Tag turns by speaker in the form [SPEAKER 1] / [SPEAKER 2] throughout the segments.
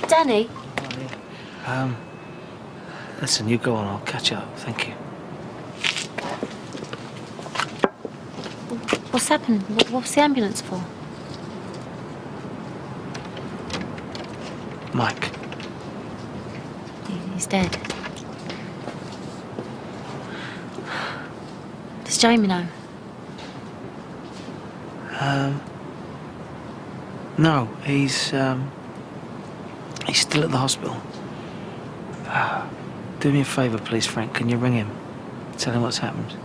[SPEAKER 1] Danny?
[SPEAKER 2] Listen, you go on, I'll catch up. Thank you.
[SPEAKER 1] What's happened? What's the ambulance for?
[SPEAKER 2] Mike.
[SPEAKER 1] He's dead. Does Jamie know?
[SPEAKER 2] No, he's still at the hospital. Do me a favour, please, Frank. Can you ring him? Tell him what's happened.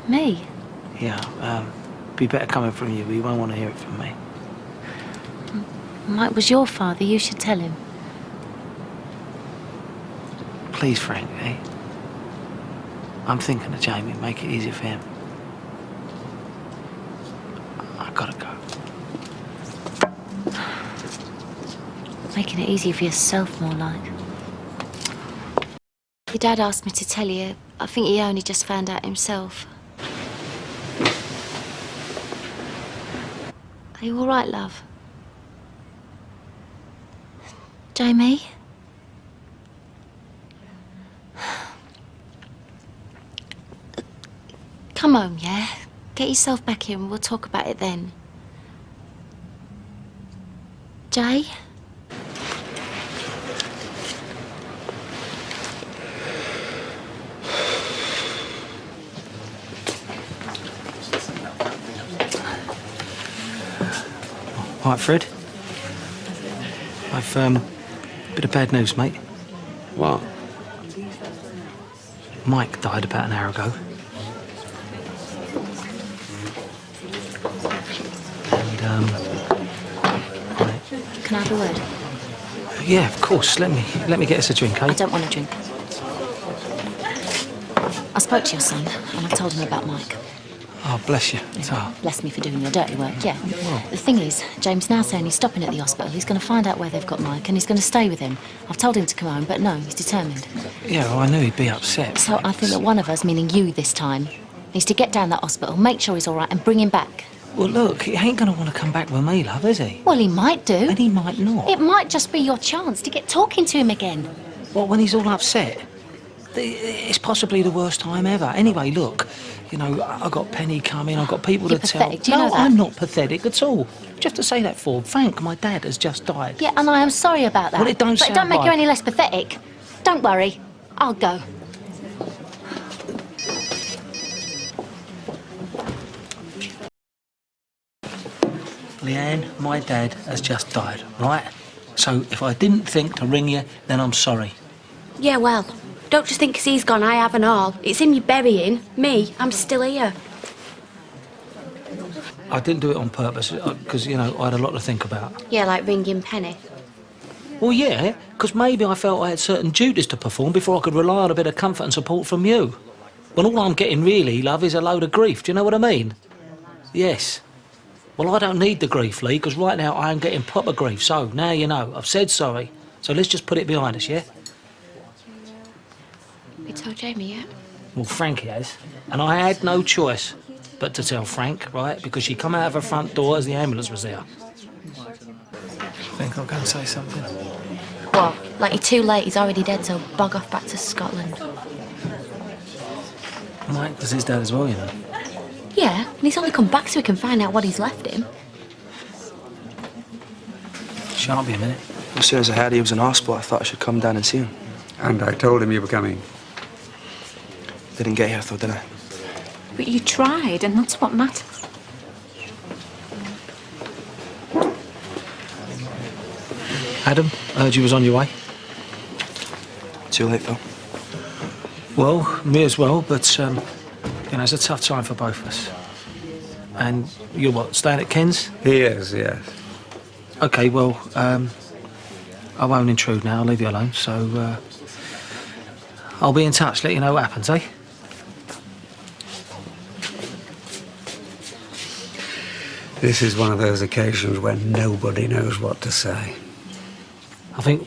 [SPEAKER 1] Me?
[SPEAKER 2] Yeah, be better coming from you, but you won't want to hear it from me.
[SPEAKER 1] Mike was your father. You should tell him.
[SPEAKER 2] Please, Frank, eh? I'm thinking of Jamie. Make it easier for him. I gotta go.
[SPEAKER 1] Making it easier for yourself, more like. Your dad asked me to tell you. I think he only just found out himself. Are you all right, love? Jamie? Come home, yeah? Get yourself back here and we'll talk about it then. Jay?
[SPEAKER 2] All right, Fred. I've, bit of bad news, mate.
[SPEAKER 3] What?
[SPEAKER 2] Mike died about an hour ago. And,
[SPEAKER 1] Can I have a word?
[SPEAKER 2] yeah, of course. Let me get us a drink, eh?
[SPEAKER 1] I don't want a drink. I spoke to your son and I told him about Mike.
[SPEAKER 2] Oh, bless you. Oh.
[SPEAKER 1] Bless me for doing your dirty work, yeah.
[SPEAKER 2] Well.
[SPEAKER 1] The thing is, James now saying he's stopping at the hospital. He's going to find out where they've got Mike and he's going to stay with him. I've told him to come home, but no, he's determined.
[SPEAKER 2] Yeah, well, I knew he'd be upset.
[SPEAKER 1] So I think that one of us, meaning you this time, needs to get down that hospital, make sure he's all right and bring him back.
[SPEAKER 2] Well, look, he ain't going to want to come back with me, love, is he?
[SPEAKER 1] Well, he might do.
[SPEAKER 2] And he might not.
[SPEAKER 1] It might just be your chance to get talking to him again.
[SPEAKER 2] Well, when he's all upset? It's possibly the worst time ever. Anyway, look, you know, I've got Penny coming, I've got people
[SPEAKER 1] You're
[SPEAKER 2] to
[SPEAKER 1] pathetic.
[SPEAKER 2] tell.
[SPEAKER 1] Do you know
[SPEAKER 2] No,
[SPEAKER 1] that?
[SPEAKER 2] I'm not pathetic at all. What do you have to say that for? Frank, my dad, has just died.
[SPEAKER 1] Yeah, and I am sorry about that.
[SPEAKER 2] Well, it don't
[SPEAKER 1] but it
[SPEAKER 2] sound
[SPEAKER 1] don't make you
[SPEAKER 2] right.
[SPEAKER 1] any less pathetic. Don't worry. I'll go.
[SPEAKER 2] Leanne, my dad has just died, right? So if I didn't think to ring you, then I'm sorry.
[SPEAKER 4] Yeah, well, don't just think 'cause he's gone, I haven't all. It's him you're burying. Me, I'm still here.
[SPEAKER 2] I didn't do it on purpose, because, you know, I had a lot to think about.
[SPEAKER 4] Yeah, like ringing Penny.
[SPEAKER 2] Well, yeah, because maybe I felt I had certain duties to perform before I could rely on a bit of comfort and support from you. When all I'm getting really, love, is a load of grief. Do you know what I mean? Yes. Well, I don't need the grief, Lee, because right now I am getting proper grief. So, now you know. I've said sorry. So let's just put it behind us, yeah?
[SPEAKER 4] You told Jamie yet?
[SPEAKER 2] Well, Frankie has. And I had no choice but to tell Frank, right? Because she come out of her front door as the ambulance was there. I think I'll go and say something.
[SPEAKER 4] What? Like you're too late, he's already dead, so bog off back to Scotland.
[SPEAKER 2] Mike was his dad as well, you know.
[SPEAKER 4] Yeah, and he's only come back so we can find out what he's left him.
[SPEAKER 2] Shan't be a minute.
[SPEAKER 5] As soon as I heard he was in hospital, I thought I should come down and see him.
[SPEAKER 3] And I told him you were coming.
[SPEAKER 5] Didn't get here though, did I?
[SPEAKER 6] But you tried, and that's what matters.
[SPEAKER 2] Adam, I heard you was on your way.
[SPEAKER 5] Too late, Phil.
[SPEAKER 2] Well, me as well, but, you know, it's a tough time for both of us. And you're what, staying at Ken's?
[SPEAKER 3] He is, yes.
[SPEAKER 2] OK, well, I won't intrude now, I'll leave you alone, so, I'll be in touch, let you know what happens, eh?
[SPEAKER 3] This is one of those occasions when nobody knows what to say.
[SPEAKER 2] I think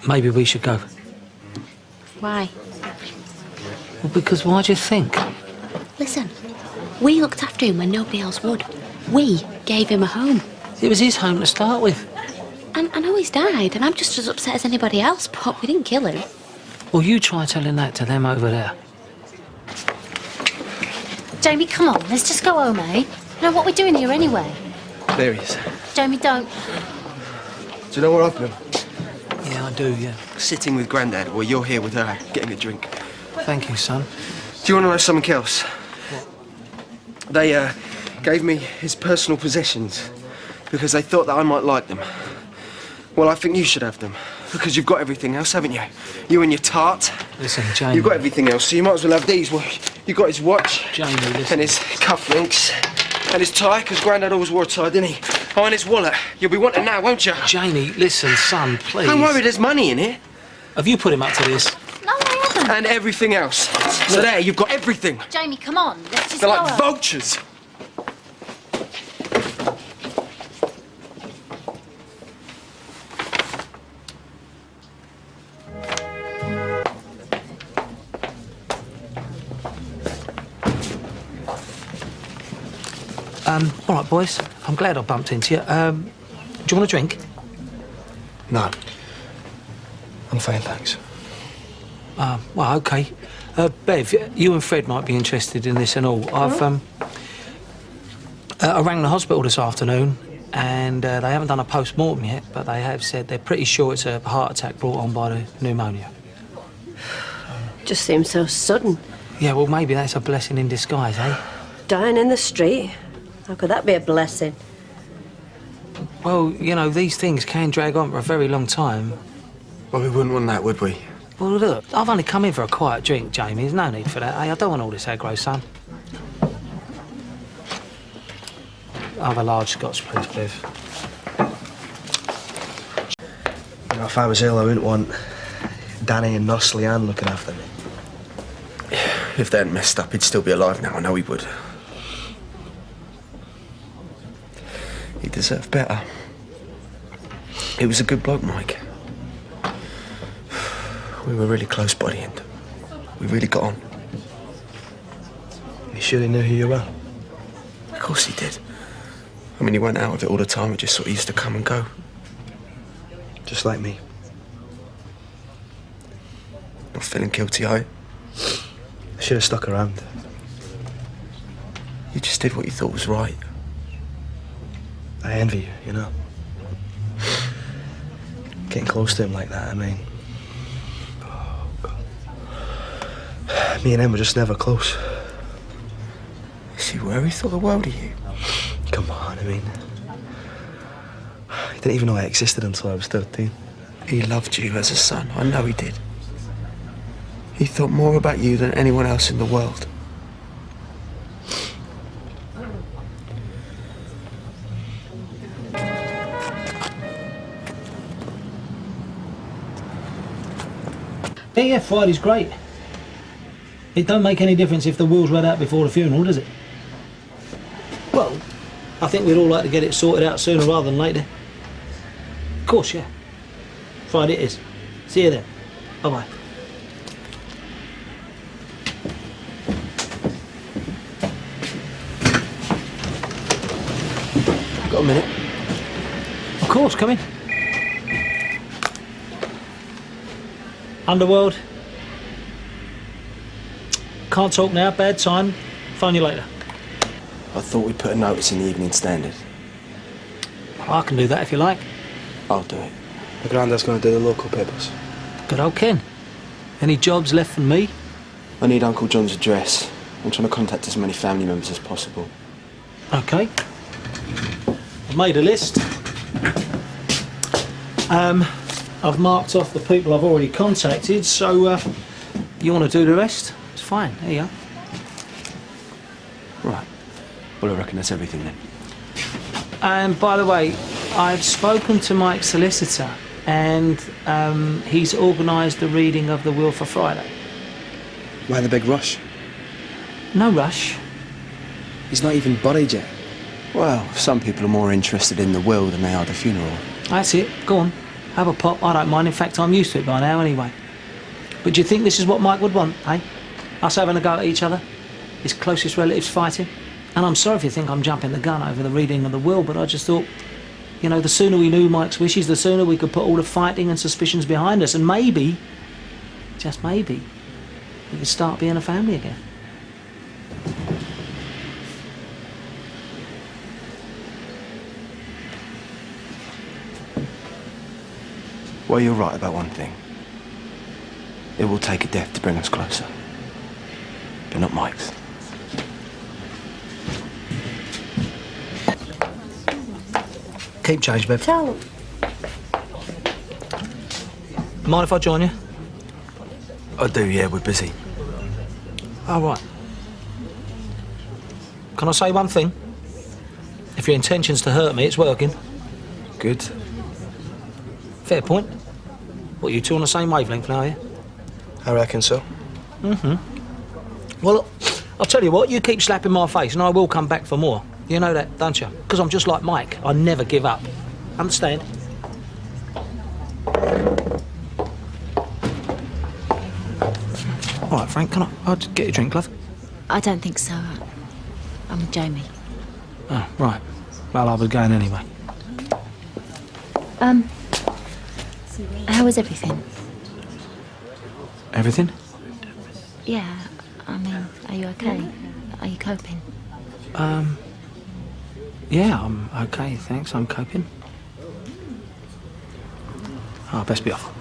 [SPEAKER 2] maybe we should go.
[SPEAKER 4] Why?
[SPEAKER 2] Well, because why do you think?
[SPEAKER 4] Listen, we looked after him when nobody else would. We gave him a home.
[SPEAKER 2] It was his home to start with.
[SPEAKER 4] And I know he's died, and I'm just as upset as anybody else, but we didn't kill him.
[SPEAKER 2] Well, you try telling that to them over there.
[SPEAKER 1] Jamie, come on, let's just go home, eh? No, what are we doing here anyway?
[SPEAKER 5] There he is.
[SPEAKER 1] Jamie, don't.
[SPEAKER 5] Do you know where I've been?
[SPEAKER 2] Yeah, I do, yeah.
[SPEAKER 5] Sitting with Grandad while you're here with her, getting a drink.
[SPEAKER 2] Thank you, son.
[SPEAKER 5] Do you want to know something else? What? They, gave me his personal possessions because they thought that I might like them. Well, I think you should have them because you've got everything else, haven't you? You and your tart.
[SPEAKER 2] Listen, Jamie.
[SPEAKER 5] You've got everything else, so you might as well have these. Well, you got his watch.
[SPEAKER 2] Jamie, listen.
[SPEAKER 5] And his cufflinks. And his tie, because Grandad always wore a tie, didn't he? Oh, and his wallet. You'll be wanting now, won't you?
[SPEAKER 2] Jamie, listen, son, please.
[SPEAKER 5] Don't worry, there's money in it.
[SPEAKER 2] Have you put him up to this?
[SPEAKER 1] No, I haven't.
[SPEAKER 5] And everything else. So there, you've got everything.
[SPEAKER 1] Jamie, come on, let's just
[SPEAKER 5] They're
[SPEAKER 1] go
[SPEAKER 5] like
[SPEAKER 1] home.
[SPEAKER 5] vultures.
[SPEAKER 2] All right, boys. I'm glad I bumped into you. Do you want a drink?
[SPEAKER 5] No. I'm fine, thanks.
[SPEAKER 2] Well, OK. Bev, you and Fred might be interested in this and all. I rang the hospital this afternoon, and they haven't done a post-mortem yet, but they have said they're pretty sure it's a heart attack brought on by the pneumonia.
[SPEAKER 7] Just seems so sudden.
[SPEAKER 2] Yeah, well, maybe that's a blessing in disguise, eh?
[SPEAKER 7] Dying in the street. How could that be a blessing?
[SPEAKER 2] Well, you know, these things can drag on for a very long time.
[SPEAKER 5] Well, we wouldn't want that, would we?
[SPEAKER 2] Well, look, I've only come in for a quiet drink, Jamie. There's no need for that, eh? I don't want all this aggro, son. I'll have a large Scotch, please, Bev.
[SPEAKER 5] You know, if I was ill, I wouldn't want Danny and Nossley Ann looking after me. If they hadn't messed up, he'd still be alive now. I know he would. He deserved better. He was a good bloke, Mike. We were really close by the end. We really got on. You sure he knew who you were? Of course he did. I mean, he went out of it all the time. He just sort of used to come and go. Just like me. Not feeling guilty, are you? I should have stuck around. You just did what you thought was right. I envy you, you know. Getting close to him like that, I mean. Me and him were just never close. Is he where he thought the world of you? Come on, I mean. He didn't even know I existed until I was 13. He loved you as a son, I know he did. He thought more about you than anyone else in the world.
[SPEAKER 2] Yeah, Friday's great. It don't make any difference if the will's read out before the funeral, does it? Well, I think we'd all like to get it sorted out sooner rather than later. Of course, yeah. Friday it is. See you then. Bye-bye.
[SPEAKER 5] Got a minute?
[SPEAKER 2] Of course, come in. Underworld. Can't talk now, bad time. Phone you later.
[SPEAKER 5] I thought we'd put a notice in the Evening Standard.
[SPEAKER 2] I can do that if you like.
[SPEAKER 5] I'll do it. My granddad's going to do the local papers.
[SPEAKER 2] Good old Ken. Any jobs left for me?
[SPEAKER 5] I need Uncle John's address. I'm trying to contact as many family members as possible.
[SPEAKER 2] Okay. I've made a list. I've marked off the people I've already contacted, so you want to do the rest? It's fine. There you go.
[SPEAKER 5] Right. Well, I reckon that's everything then.
[SPEAKER 2] And by the way, I've spoken to Mike's solicitor, and he's organised the reading of the will for Friday.
[SPEAKER 5] Why the big rush?
[SPEAKER 2] No rush.
[SPEAKER 5] He's not even buried yet. Well, some people are more interested in the will than they are the funeral.
[SPEAKER 2] That's it. Go on. Have a pop. I don't mind. In fact, I'm used to it by now anyway. But do you think this is what Mike would want, eh? Us having a go at each other? His closest relatives fighting? And I'm sorry if you think I'm jumping the gun over the reading of the will, but I just thought You know, the sooner we knew Mike's wishes, the sooner we could put all the fighting and suspicions behind us, and maybe, just maybe, we could start being a family again.
[SPEAKER 5] Well, you're right about one thing. It will take a death to bring us closer. But not Mike's.
[SPEAKER 2] Keep change, Bev.
[SPEAKER 7] Tell.
[SPEAKER 2] Mind if I join you?
[SPEAKER 5] I do, yeah, we're busy.
[SPEAKER 2] Oh, right. Can I say one thing? If your intention's to hurt me, it's working.
[SPEAKER 5] Good.
[SPEAKER 2] Fair point. What, you two on the same wavelength now, are you?
[SPEAKER 5] I reckon so.
[SPEAKER 2] Well, look, I'll tell you what, you keep slapping my face and I will come back for more. You know that, don't you? Because I'm just like Mike. I never give up. Understand? All right, Frank, I'll just get you a drink, love?
[SPEAKER 1] I don't think so. I'm with Jamie.
[SPEAKER 2] Oh, right. Well, I was going anyway.
[SPEAKER 1] How was everything?
[SPEAKER 2] Everything?
[SPEAKER 1] Yeah, I mean, are you okay? Are you coping?
[SPEAKER 2] Yeah, I'm okay, thanks. I'm coping. Oh, best be off.